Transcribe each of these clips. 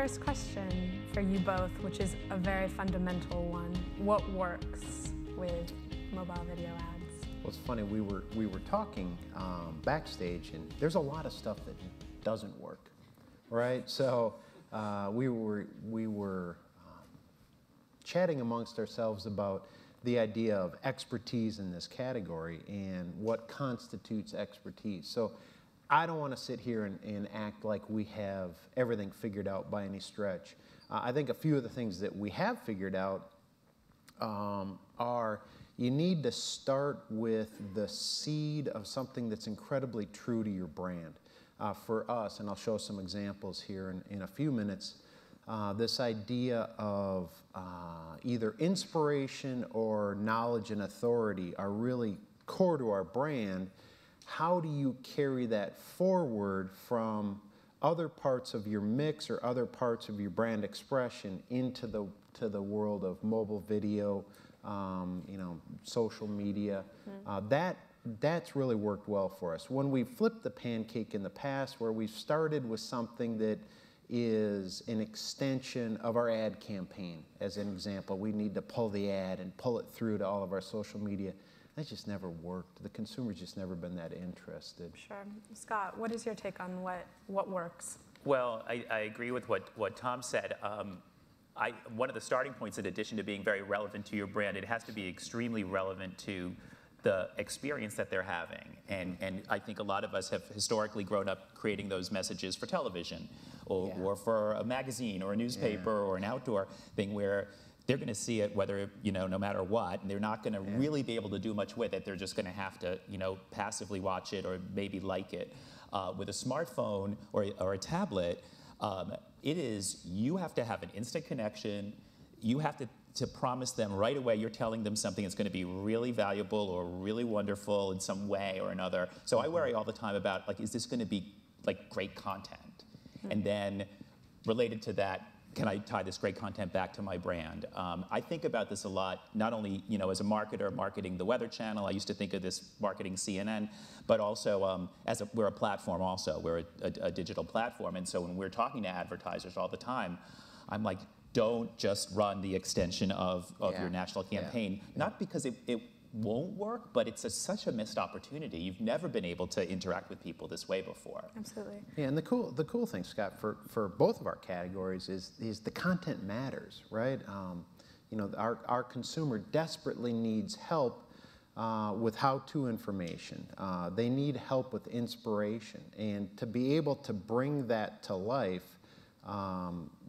first question for you both, which is a very fundamental one. What works with mobile video ads? Well, it's funny, we were talking backstage, and there's a lot of stuff that doesn't work, right? So we were chatting amongst ourselves about the idea of expertise in this category and what constitutes expertise. So I don't want to sit here and act like we have everything figured out by any stretch. I think a few of the things that we have figured out are you need to start with the seed of something that's incredibly true to your brand. For us, and I'll show some examples here in a few minutes, this idea of either inspiration or knowledge and authority are really core to our brand. How do you carry that forward from other parts of your mix or other parts of your brand expression into the world of mobile video, social media? That's really worked well for us. When we flipped the pancake in the past, where we've started with something that is an extension of our ad campaign, as an example, we need to pull the ad and pull it through to all of our social media. That just never worked. The consumer's just never been that interested. Sure. Scott, what is your take on what works? Well, I agree with what Tom said. One of the starting points, in addition to being very relevant to your brand, it has to be extremely relevant to the experience that they're having. And I think a lot of us have historically grown up creating those messages for television or for a magazine or a newspaper or an outdoor thing where they're going to see it whether, no matter what, and they're not going to really be able to do much with it. They're just going to have to, passively watch it or maybe like it. With a smartphone or a tablet, you have to have an instant connection. You have to promise them right away you're telling them something that's going to be really valuable or really wonderful in some way or another. So I worry all the time about, is this going to be, great content? And then related to that, can I tie this great content back to my brand? I think about this a lot, not only as a marketer marketing the Weather Channel. I used to think of this marketing CNN, but also we're a platform also. We're a digital platform. And so when we're talking to advertisers all the time, I'm like, don't just run the extension of your national campaign. Not because it won't work, but it's such a missed opportunity. You've never been able to interact with people this way before. Absolutely. Yeah, and the cool thing, Scott, for both of our categories is the content matters, right? Our consumer desperately needs help with how-to information. They need help with inspiration, and to be able to bring that to life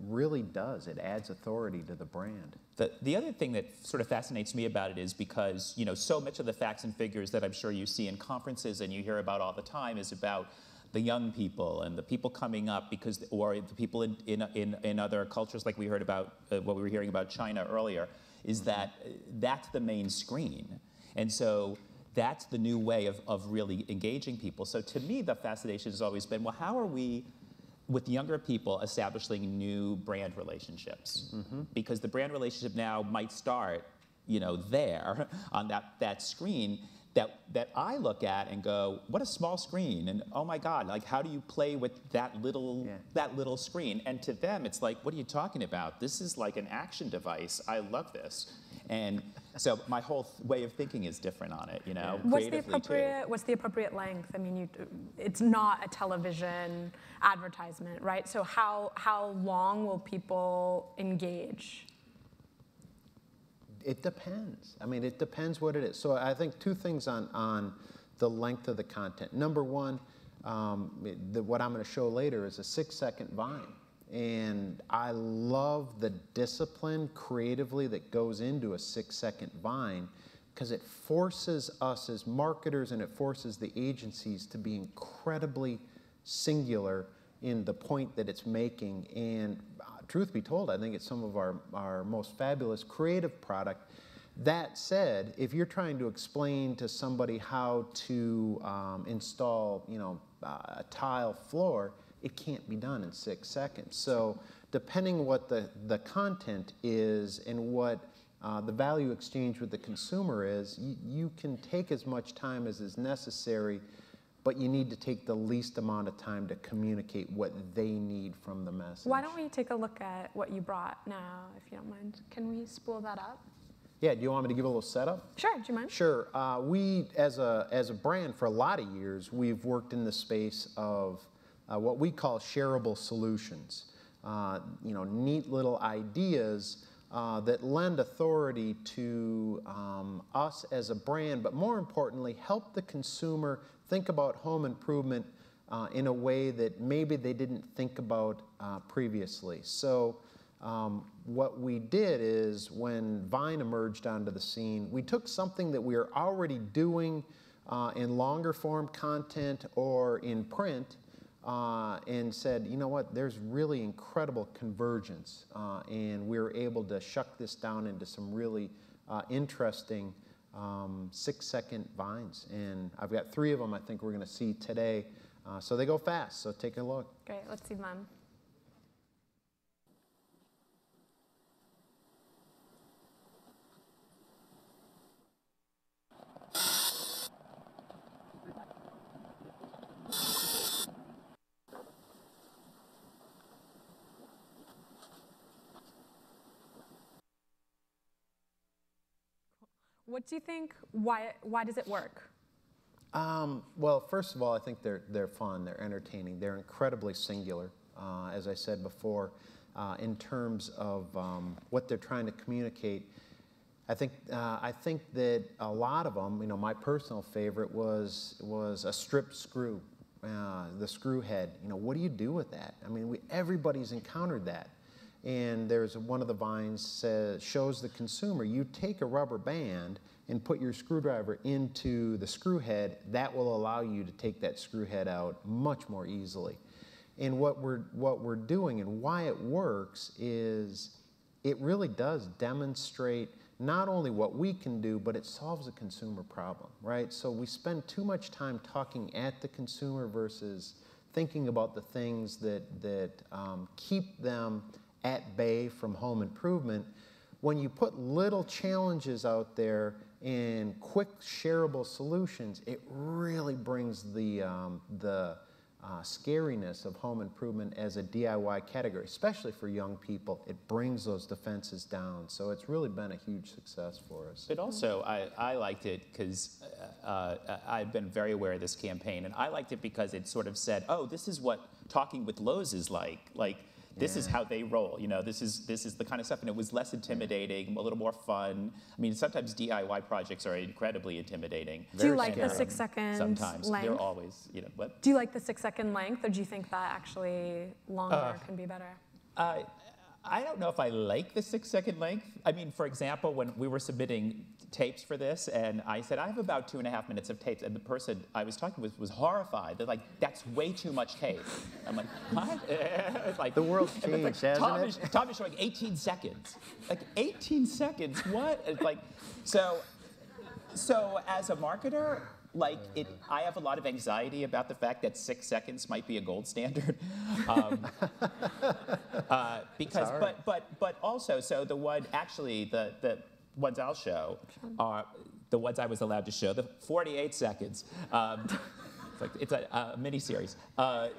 really does. It adds authority to the brand. The other thing that sort of fascinates me about it is because, so much of the facts and figures that I'm sure you see in conferences and you hear about all the time is about the young people and the people coming up or the people in other cultures, like we heard about, what we were hearing about China earlier, is that's the main screen. And so that's the new way of really engaging people. So to me, the fascination has always been, well, how are we, with younger people, establishing new brand relationships? Because the brand relationship now might start, there on that screen that I look at and go, what a small screen, and oh my God, how do you play with that little screen? And to them, it's like, what are you talking about? This is like an action device. I love this. And so my whole way of thinking is different on it, What's the appropriate length? I mean, it's not a television advertisement, right? So how long will people engage? It depends. I mean, it depends what it is. So I think two things on the length of the content. Number one, what I'm going to show later is a 6-second Vine. And I love the discipline creatively that goes into a 6-second Vine, because it forces us as marketers and it forces the agencies to be incredibly singular in the point that it's making. And truth be told, I think it's some of our most fabulous creative product. That said, if you're trying to explain to somebody how to install, a tile floor, it can't be done in 6 seconds. So depending what the content is and what the value exchange with the consumer is, you can take as much time as is necessary but you need to take the least amount of time to communicate what they need from the message. Why don't we take a look at what you brought now, if you don't mind? Can we spool that up? Yeah, do you want me to give a little setup? Sure, do you mind? Sure. We, as a brand, for a lot of years, we've worked in the space of what we call shareable solutions. Neat little ideas that lend authority to us as a brand, but more importantly, help the consumer think about home improvement in a way that maybe they didn't think about previously. So what we did is, when Vine emerged onto the scene, we took something that we were already doing in longer form content or in print, and said, you know what, there's really incredible convergence, and we were able to shuck this down into some really interesting 6-second vines. And I've got 3 of them I think we're going to see today. So they go fast, so take a look. Great, let's see them. What do you think, why does it work? Well, first of all, I think they're fun, they're entertaining, they're incredibly singular, as I said before, in terms of what they're trying to communicate. I think that a lot of them, my personal favorite was a stripped screw, the screw head. What do you do with that? I mean, everybody's encountered that. And there's one of the vines shows the consumer, you take a rubber band and put your screwdriver into the screw head. That will allow you to take that screw head out much more easily. And what we're doing and why it works is it really does demonstrate not only what we can do, but it solves a consumer problem, right? So we spend too much time talking at the consumer versus thinking about the things that keep them at bay from home improvement. When you put little challenges out there and quick shareable solutions, it really brings the scariness of home improvement as a DIY category, especially for young people. It brings those defenses down. So it's really been a huge success for us. But also, I liked it because I've been very aware of this campaign, and I liked it because it sort of said, oh, this is what talking with Lowe's is like. This is how they roll, this is the kind of stuff, and it was less intimidating, a little more fun. I mean, sometimes DIY projects are incredibly intimidating. Do you like the 6 seconds sometimes length? They're always, what? Do you like the 6-second length, or do you think that actually longer can be better? I don't know if I like the 6-second length. I mean, for example, when we were submitting tapes for this, and I said, I have about 2.5 minutes of tapes, and the person I was talking with was horrified. They're like, that's way too much tape. I'm like, what? It's like, the world's changed, hasn't it? Tom is showing 18 seconds. Like, 18 seconds, what? It's like, so as a marketer, I have a lot of anxiety about the fact that 6 seconds might be a gold standard, because, but also, so the one, actually, the ones I'll show are the ones I was allowed to show, the 48 seconds. It's a mini-series. But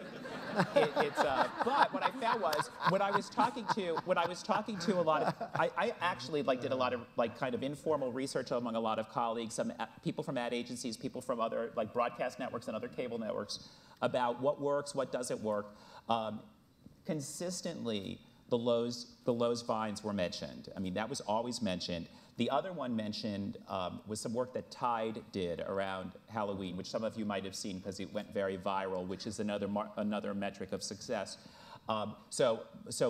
what I found was, when I was talking to a lot of, I actually did a lot of kind of informal research among a lot of colleagues, some people from ad agencies, people from other broadcast networks and other cable networks, about what works, what doesn't work. Consistently, the Lowe's vines were mentioned. I mean, that was always mentioned. The other one mentioned was some work that Tide did around Halloween, which some of you might have seen because it went very viral, which is another metric of success. So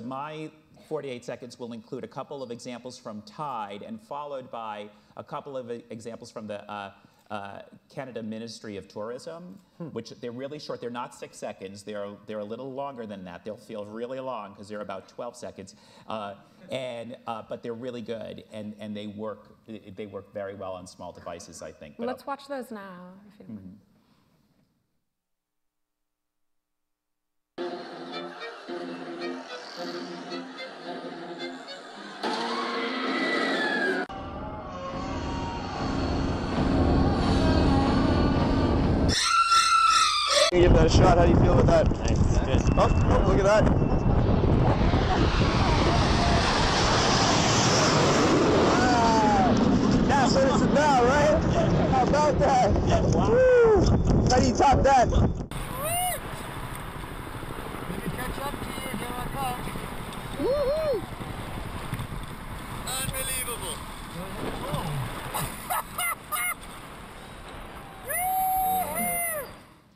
my 48 seconds will include a couple of examples from Tide, and followed by a couple of examples from the Canada Ministry of Tourism, which they're really short. They're not 6 seconds. They're a little longer than that. They'll feel really long because they're about 12 seconds. But they're really good, and they work very well on small devices, I think. But Let's watch those now, if you don't mind. Give that a shot. How do you feel with that? Nice. Good. Oh, look at that. That's what it's about, right? How about that? Woo! How do you top that? Woohoo! Unbelievable.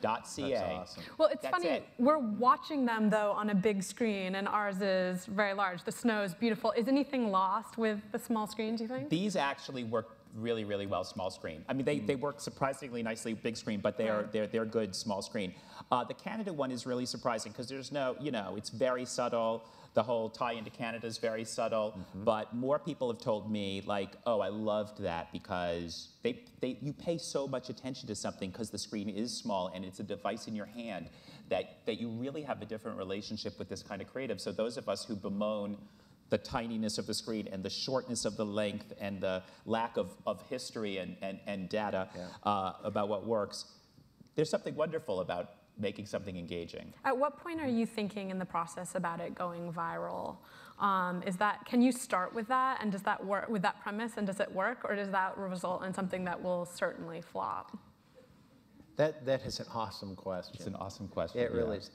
.ca. That's awesome. Well, it's That's funny, it. we're watching them though on a big screen and ours is very large. The snow is beautiful. Is anything lost with the small screen, do you think? These actually work really, really well small screen. I mean, they work surprisingly nicely big screen, but they're good small screen. The Canada one is really surprising because there's no, it's very subtle. The whole tie into Canada is very subtle, but more people have told me like, oh, I loved that because you pay so much attention to something because the screen is small and it's a device in your hand that you really have a different relationship with this kind of creative. So those of us who bemoan the tininess of the screen and the shortness of the length and the lack of history and data about what works, there's something wonderful about making something engaging. At what point are you thinking in the process about it going viral? Can you start with that, and does that work with that premise, and does it work, or does that result in something that will certainly flop? That is an awesome question. It's an awesome question. It really is.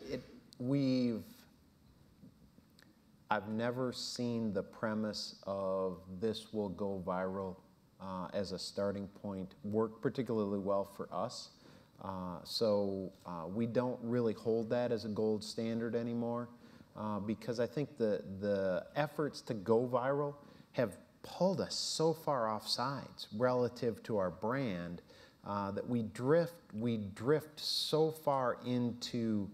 I've never seen the premise of this will go viral as a starting point work particularly well for us. So we don't really hold that as a gold standard anymore because I think the efforts to go viral have pulled us so far off sides relative to our brand that we drift so far into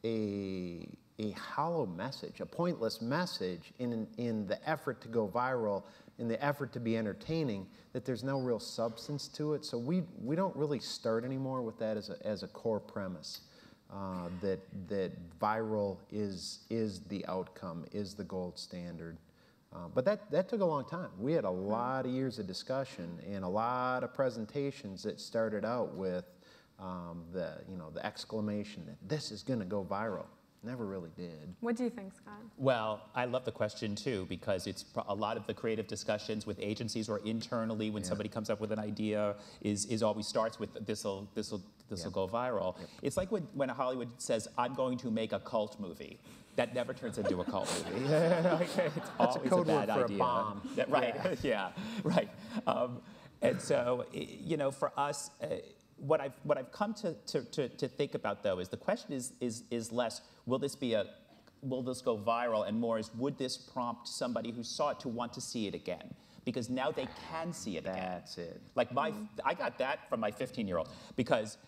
a hollow message, a pointless message in the effort to go viral, in the effort to be entertaining, that there's no real substance to it. So we don't really start anymore with that as a core premise, that viral is the outcome, is the gold standard. But that took a long time. We had a lot of years of discussion and a lot of presentations that started out with the exclamation that this is going to go viral. Never really did. What do you think, Scott? Well, I love the question too because it's a lot of the creative discussions with agencies or internally when somebody comes up with an idea is always starts with this'll go viral. Yep. It's like when Hollywood says I'm going to make a cult movie. That never turns into a cult movie. It's That's always a code bad word for idea. a bomb. Right. Yeah. Right. And so for us. What I've come to think about though is the question is less will this go viral and more is would this prompt somebody who saw it to want to see it again, because now they can see it again. That's it. Like I got that from my 15-year-old because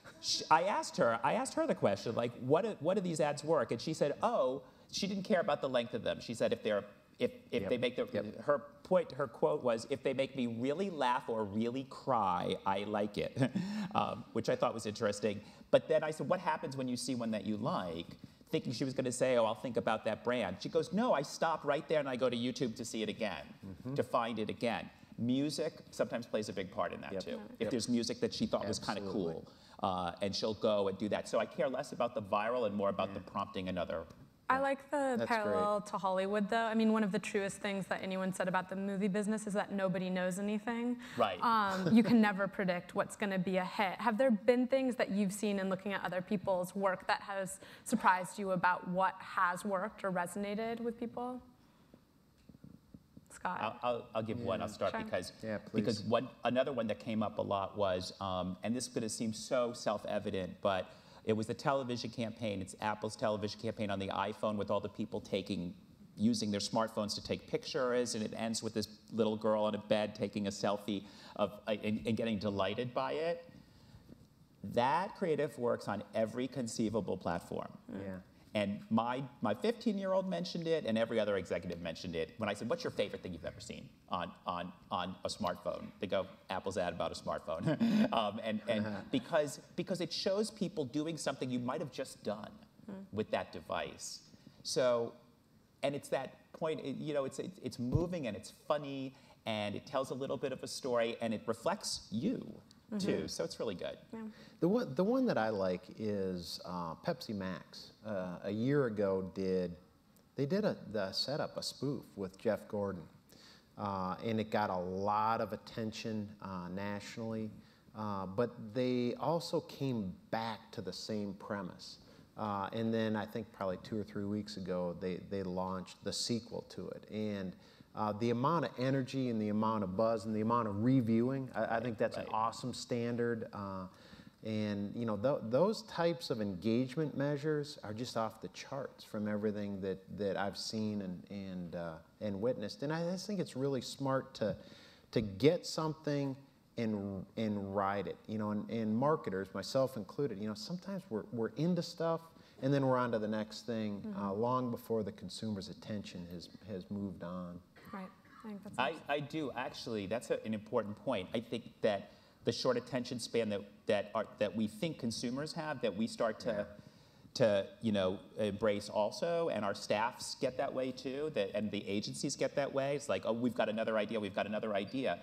I asked her the question like what do these ads work, and she said she didn't care about the length of them. She said if they make her quote was, if they make me really laugh or really cry, I like it, which I thought was interesting. But then I said, what happens when you see one that you like? Thinking she was going to say, I'll think about that brand. She goes, no, I stop right there and I go to YouTube to see it again, to find it again. Music sometimes plays a big part in that too. If there's music that she thought was kind of cool, and she'll go and do that. So I care less about the viral and more about the prompting another. I like the That's parallel to Hollywood, though. I mean, one of the truest things that anyone said about the movie business is that nobody knows anything. Right. You can never predict what's going to be a hit. Have there been things that you've seen in looking at other people's work that has surprised you about what has worked or resonated with people? Scott? I'll give one. I'll start Sure. because another one that came up a lot was, and this is going to seem so self-evident, but it was the television campaign. It's Apple's television campaign on the iPhone with all the people using their smartphones to take pictures, and it ends with this little girl on a bed taking a selfie and getting delighted by it. That creative works on every conceivable platform. Yeah. And my 15-year-old mentioned it, and every other executive mentioned it. When I said, what's your favorite thing you've ever seen on a smartphone? They go, Apple's ad about a smartphone. and because it shows people doing something you might have just done with that device. So, and it's that point, it's moving and it's funny, and it tells a little bit of a story, and it reflects you. too. So it's really good. Yeah. The one that I like is Pepsi Max. A year ago, they did a setup, a spoof with Jeff Gordon, and it got a lot of attention nationally. But they also came back to the same premise. And then I think probably 2 or 3 weeks ago, they launched the sequel to it. And the amount of energy and the amount of buzz and the amount of reviewing, I think that's an awesome standard. And you know, those types of engagement measures are just off the charts from everything that I've seen and witnessed. And I just think it's really smart to get something and ride it, you know, and marketers, myself included, you know, sometimes we're into stuff and then we're on to the next thing long before the consumer's attention has moved on. Right. I think that's I do actually. That's an important point. I think that the short attention span that we think consumers have, that we start to you know, embrace also, and our staffs get that way too, and the agencies get that way. It's like, oh, we've got another idea. We've got another idea.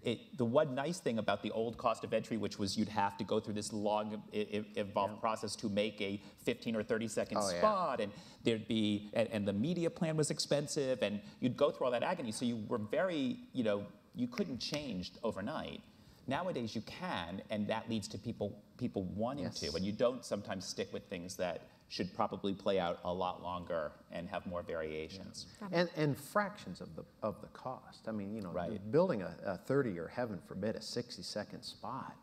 The one nice thing about the old cost of entry, which was you'd have to go through this long, involved process to make a 15 or 30-second spot, and there'd be, and the media plan was expensive, and you'd go through all that agony. So you were very, you know, you couldn't change overnight. Nowadays you can, and that leads to people wanting to, and you don't sometimes stick with things that should probably play out a lot longer and have more variations. And fractions of the cost. I mean, you know, building a 30 or heaven forbid a 60-second spot,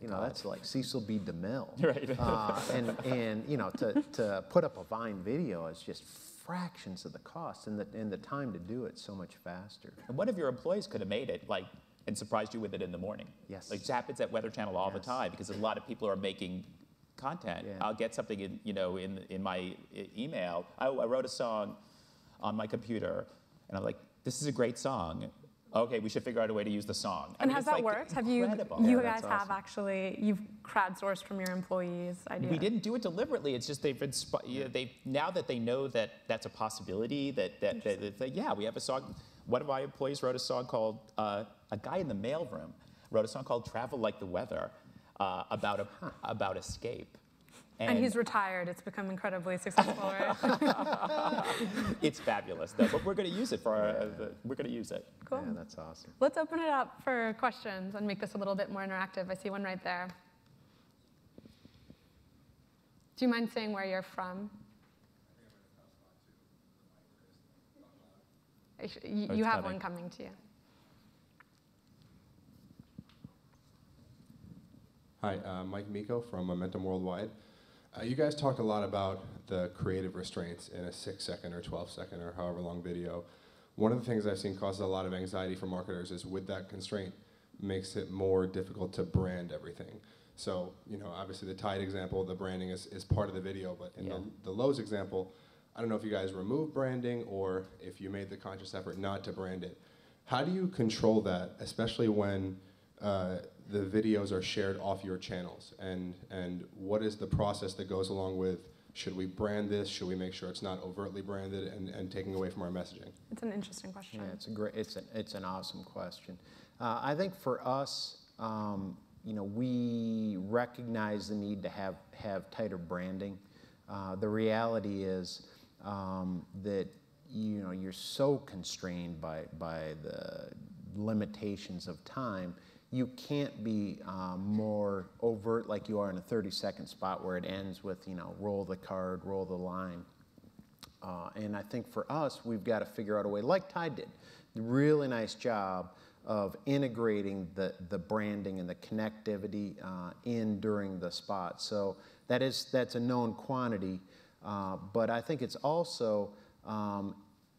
you know, that's like Cecil B. DeMille. Right. And you know, to put up a Vine video is just fractions of the cost, and the time to do it so much faster. And one of your employees could have made it, like, and surprised you with it in the morning. Yes. Like, it happens at Weather Channel all the time, because a lot of people are making content. I'll get something in, you know, in my email. I wrote a song on my computer, and I'm like, this is a great song. Okay, we should figure out a way to use the song. And has that worked? Have you guys have actually, you've crowdsourced from your employees' ideas? We didn't do it deliberately. It's just they've now that they know that that's a possibility, that yeah, we have a song. One of my employees wrote a song called, a guy in the mailroom wrote a song called Travel Like the Weather, about escape. And he's retired. It's become incredibly successful, right? It's fabulous, though. But we're going to use it we're going to use it. Cool. Yeah, that's awesome. Let's open it up for questions and make this a little bit more interactive. I see one right there. Do you mind saying where you're from? You have one coming to you. Hi, Mike Miko from Momentum Worldwide. You guys talked a lot about the creative restraints in a 6-second or 12-second or however long video. One of the things I've seen causes a lot of anxiety for marketers is with that constraint makes it more difficult to brand everything. So, you know, obviously the Tide example, the branding is part of the video, but in the Lowe's example, I don't know if you guys remove branding or if you made the conscious effort not to brand it. How do you control that, especially when the videos are shared off your channels, and what is the process that goes along with, should we brand this, should we make sure it's not overtly branded and taking away from our messaging? It's an interesting question. Yeah, it's an awesome question. I think for us, you know, we recognize the need to have tighter branding. The reality is that, you know, you're so constrained by the limitations of time. You can't be more overt like you are in a 30-second spot where it ends with, you know, roll the card, roll the line. And I think for us, we've got to figure out a way, like Tide did, a really nice job of integrating the branding and the connectivity in during the spot. So that's a known quantity, but I think it's also,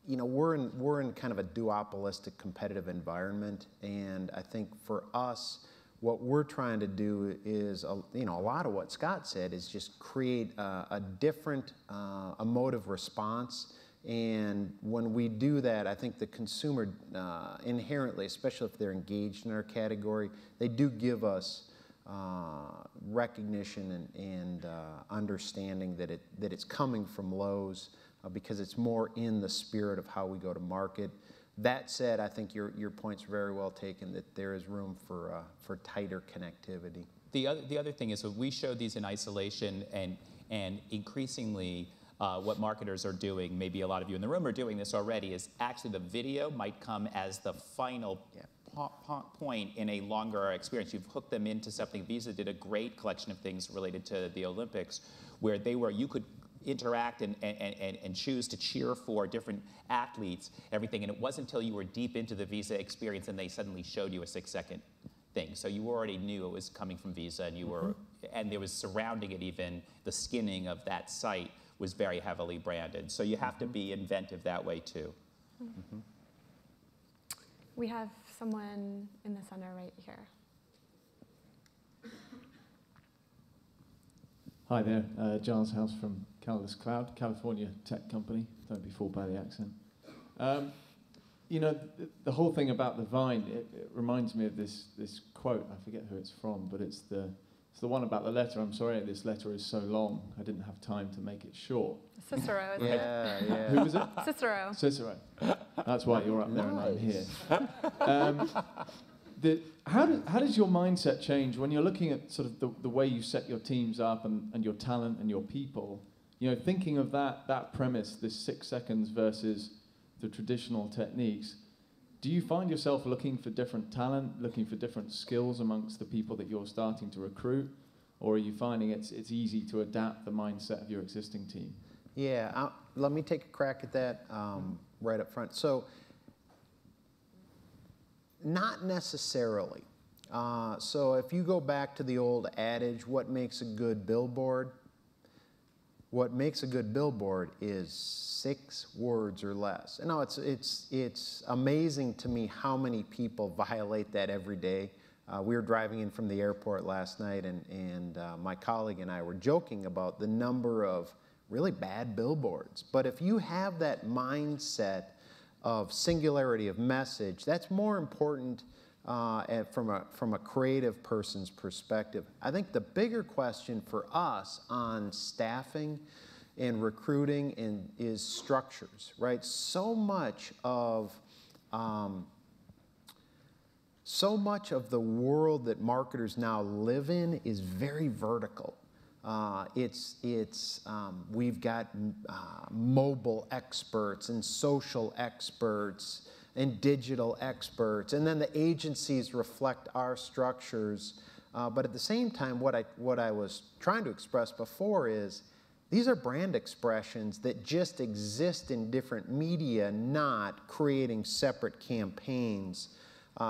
you know, we're in kind of a duopolistic competitive environment, and I think for us, what we're trying to do is, you know, a lot of what Scott said is just create a different emotive response. And when we do that, I think the consumer inherently, especially if they're engaged in our category, they do give us recognition and understanding that it's coming from Lowe's. Because it's more in the spirit of how we go to market. That said, I think your point's very well taken, that there is room for tighter connectivity. The other thing is that we showed these in isolation, and increasingly what marketers are doing, maybe a lot of you in the room are doing this already, is actually the video might come as the final point in a longer experience. You've hooked them into something. Visa did a great collection of things related to the Olympics, where you could interact and choose to cheer for different athletes, everything. And it wasn't until you were deep into the Visa experience and they suddenly showed you a 6-second thing. So you already knew it was coming from Visa, and you were, and there was surrounding it, even the skinning of that site was very heavily branded. So you have to be inventive that way too. We have someone in the center right here. Hi there, Giles House from Catalyst Cloud, California tech company. Don't be fooled by the accent. You know, the whole thing about the Vine, it reminds me of this quote. I forget who it's from, but it's the one about the letter. I'm sorry, this letter is so long. I didn't have time to make it short. Cicero, isn't Yeah, yeah. Who was it? Cicero. Cicero. That's why you're up there and I'm here. How does your mindset change when you're looking at sort of the way you set your teams up and your talent and your people? You know, thinking of that premise, this 6 seconds versus the traditional techniques, do you find yourself looking for different talent, looking for different skills amongst the people that you're starting to recruit? Or are you finding it's easy to adapt the mindset of your existing team? Yeah, let me take a crack at that right up front. So, not necessarily. So if you go back to the old adage, what makes a good billboard? What makes a good billboard is 6 words or less. And now it's amazing to me how many people violate that every day. We were driving in from the airport last night, and my colleague and I were joking about the number of really bad billboards. But if you have that mindset of singularity of message, that's more important from a creative person's perspective. I think the bigger question for us on staffing and recruiting is structures, right? So much of the world that marketers now live in is very vertical. We've got mobile experts and social experts and digital experts, and then the agencies reflect our structures. But at the same time, what I was trying to express before is these are brand expressions that just exist in different media, not creating separate campaigns.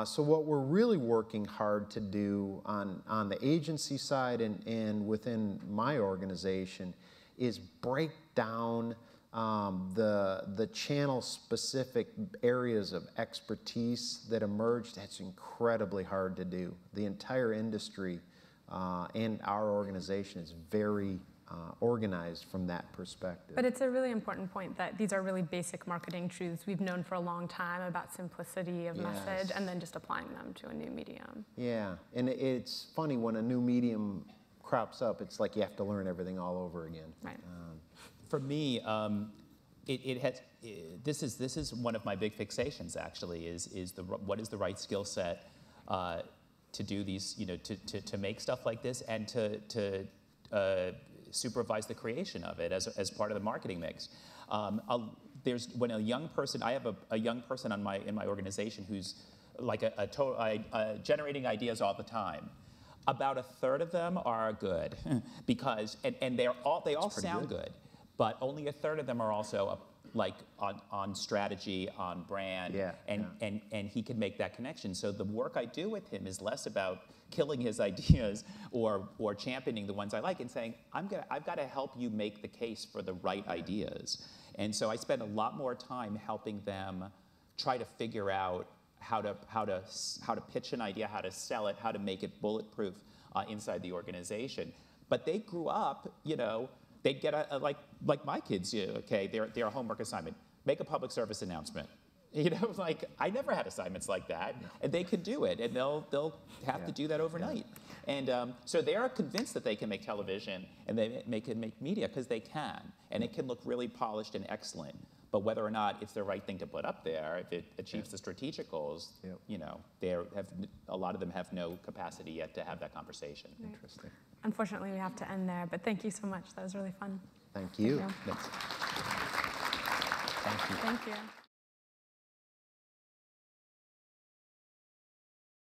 So what we're really working hard to do on the agency side and within my organization is break down the channel-specific areas of expertise that emerge. That's incredibly hard to do. The entire industry and our organization is very organized from that perspective. But it's a really important point that these are really basic marketing truths we've known for a long time about simplicity of message and then just applying them to a new medium. Yeah, and it's funny when a new medium crops up, it's like you have to learn everything all over again. Right. For me, this is one of my big fixations. Actually, what is the right skill set to do these, to make stuff like this and to supervise the creation of it as part of the marketing mix. When a young person, I have a young person in my organization who's like generating ideas all the time. About a third of them are good because and they all sound good, but only a third of them are also on strategy, on brand, and he can make that connection. So the work I do with him is less about killing his ideas or championing the ones I like and saying, I've got to help you make the case for the right ideas. And so I spend a lot more time helping them try to figure out how to pitch an idea, how to sell it, how to make it bulletproof inside the organization. But they grew up, they'd get like my kids, their homework assignment, make a public service announcement. I never had assignments like that, and they could do it, and they'll have to do that overnight. And so they are convinced that they can make television and they can make media because they can, and it can look really polished and excellent. But whether or not it's the right thing to put up there, if it achieves the strategic goals, Yep. you know, a lot of them have no capacity yet to have that conversation. Right. Interesting. Unfortunately, we have to end there, but thank you so much. That was really fun. Thank you. Thank you. Thank you. Thank you.